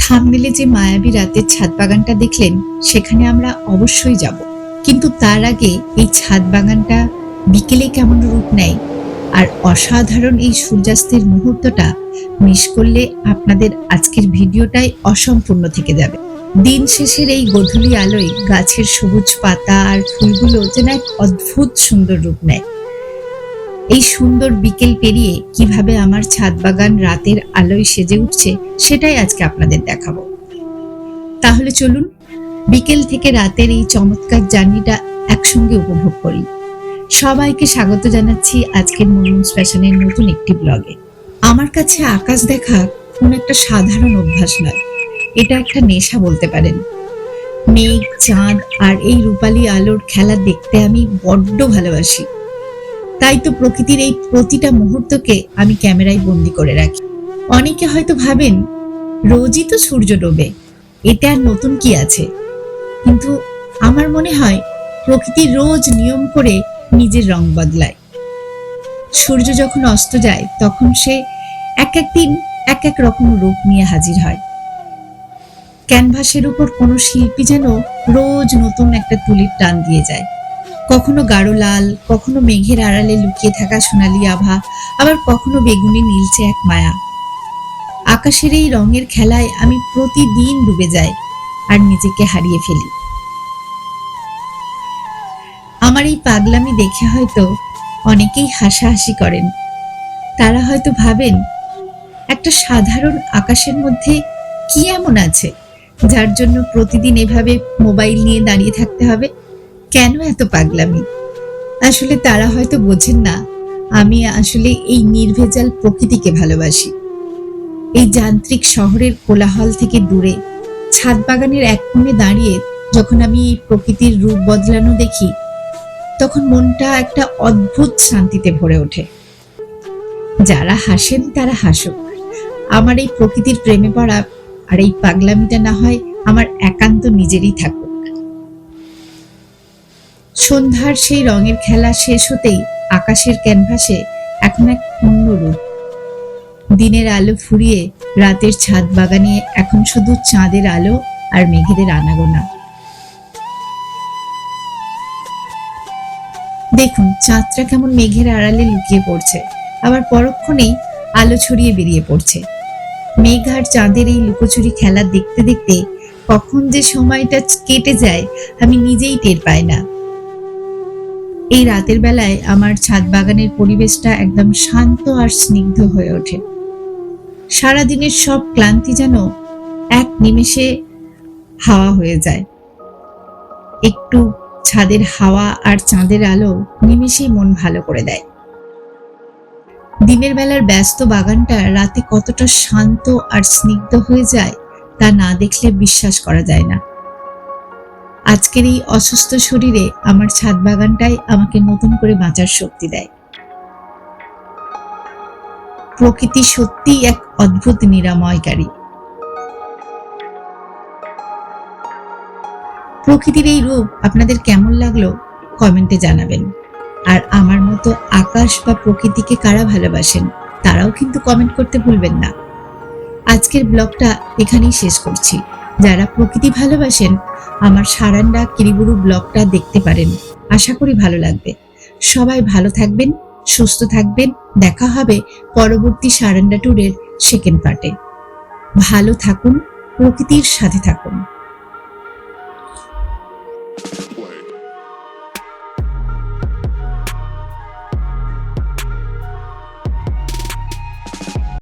থাম্বনেইলে যে মায়াবী রাতের ছাদ বাগানটা দেখলেন সেখানে আমরা অবশ্যই যাব, কিন্তু তার আগে এই ছাদ বাগানটা বিকেলে কেমন রূপ নেয় আর অসাধারণ এই সূর্যাস্তের মুহূর্তটা মিস করলে আপনাদের আজকের ভিডিওটাই অসম্পূর্ণ থেকে যাবে। দিন শেষের এই গোধূলি আলোয় গাছের সবুজ পাতা আর ফুলগুলো যেন এক অদ্ভুত সুন্দর রূপ নেয়। এই সুন্দর বিকেল পেরিয়ে কিভাবে আমার ছাদ বাগান রাতের আলোয় সেজে উঠছে সেটাই আজকে আপনাদের দেখাবো। তাহলে চলুন বিকেল থেকে রাতের এই চমৎকার জার্নিটা একসঙ্গে উপভোগ করি। সবাইকে স্বাগত জানাচ্ছি আজকের মুনমুনস ফ্যাশনের নতুন একটি ব্লগে। আমার কাছে আকাশ দেখা কোন একটা সাধারণ অভ্যাস নয়, এটা একটা নেশা বলতে পারেন। মেঘ, চাঁদ আর এই রূপালী আলোর খেলা দেখতে আমি বড্ড ভালোবাসি। তাই তো প্রকৃতির এই প্রতিটা মুহূর্তকে আমি ক্যামেরায় বন্দি করে রাখি। অনেকে হয়তো ভাবেন রোজই তো সূর্য ডোবে, এতে আর নতুন কি আছে, কিন্তু আমার মনে হয় প্রকৃতি রোজ নিয়ম করে নিজের রং বদলায়। সূর্য যখন অস্ত যায় তখন সে এক একদিন এক এক রকম রূপ নিয়ে হাজির হয়। ক্যানভাসের উপর কোনো শিল্পী যেন রোজ নতুন একটা তুলির টান দিয়ে যায়। কখনো গাঢ় লাল, কখনো মেঘের আড়ালে লুকিয়ে থাকা সোনালী আভা, আবার কখনো বেগুনি নীলচে এক মায়া। আকাশের এই রঙের খেলায় আমি প্রতিদিন ডুবে যাই আর নিজেকে হারিয়ে ফেলি। আমার এই পাগলামি দেখে হয়তো অনেকেই হাসাহাসি করেন। তারা হয়তো ভাবেন একটা সাধারণ আকাশের মধ্যে কি এমন আছে যার জন্য প্রতিদিন এভাবে মোবাইল নিয়ে দাঁড়িয়ে থাকতে হবে, কেন এত পাগলামি। আসলে তারা হয়তো বোঝেন না আমি আসলে এই নির্ভেজাল প্রকৃতিকে ভালোবাসি। এই যান্ত্রিক শহরের কোলাহল থেকে দূরে ছাদ বাগানের এক কোণে দাঁড়িয়ে যখন আমি এই প্রকৃতির রূপ বদলানো দেখি, তখন মনটা একটা অদ্ভুত শান্তিতে ভরে ওঠে। যারা হাসেন তারা হাসুক, আমার এই প্রকৃতির প্রেমে পড়া আর এই পাগলামিটা না হয় আমার একান্ত নিজেরই থাকুক। সন্ধ্যার সেই রঙের খেলা শেষ হতেই আকাশের ক্যানভাসে এখন এক অন্য রূপ। দিনের আলো ফুরিয়ে রাতের ছাদ বাগানে এখন শুধু চাঁদের আলো আর মেঘেদের আনাগোনা। দেখুন চাঁদটা কেমন মেঘের আড়ালে লুকিয়ে পড়ছে, আবার পরক্ষণেই আলো ছড়িয়ে বেরিয়ে পড়ছে। মেঘ আর চাঁদের এই লুকোচুরি খেলা দেখতে দেখতে কখন যে সময়টা কেটে যায় আমি নিজেই টের পাই না। এই রাতের বেলায় আমার ছাদ বাগানের পরিবেশটা একদম শান্ত আর স্নিগ্ধ হয়ে ওঠে। সারাদিনের সব ক্লান্তি যেন এক নিমেষে হাওয়া হয়ে যায়। একটু ছাদের হাওয়া আর চাঁদের আলো নিমেষেই মন ভালো করে দেয়। দিনের বেলার ব্যস্ত বাগানটা রাতে কতটা শান্ত আর স্নিগ্ধ হয়ে যায় তা না দেখলে বিশ্বাস করা যায় না। আজকের এই অসুস্থ শরীরে আমার ছাদ বাগানটাই আমাকে নতুন করে বাঁচার শক্তি দেয়। প্রকৃতি সত্যিই এক অদ্ভুত নিরাময়কারী। প্রকৃতির এই রূপ আপনাদের কেমন লাগলো কমেন্টে জানাবেন। আর আমার মতো আকাশ বা প্রকৃতিকে কারা ভালোবাসেন তারাও কিন্তু কমেন্ট করতে ভুলবেন না। আজকের ব্লগটা এখানেই শেষ করছি। যারা প্রকৃতি ভালোবাসেন আমার সারান্ডা কিরিবুরু ব্লগটা দেখতে পারেন, আশা করি ভালো লাগবে। সবাই ভালো থাকবেন, সুস্থ থাকবেন। দেখা হবে পরবর্তী সারান্ডা ট্যুরের সেকেন্ড পার্টে। ভালো থাকুন, প্রকৃতির সাথে থাকুন।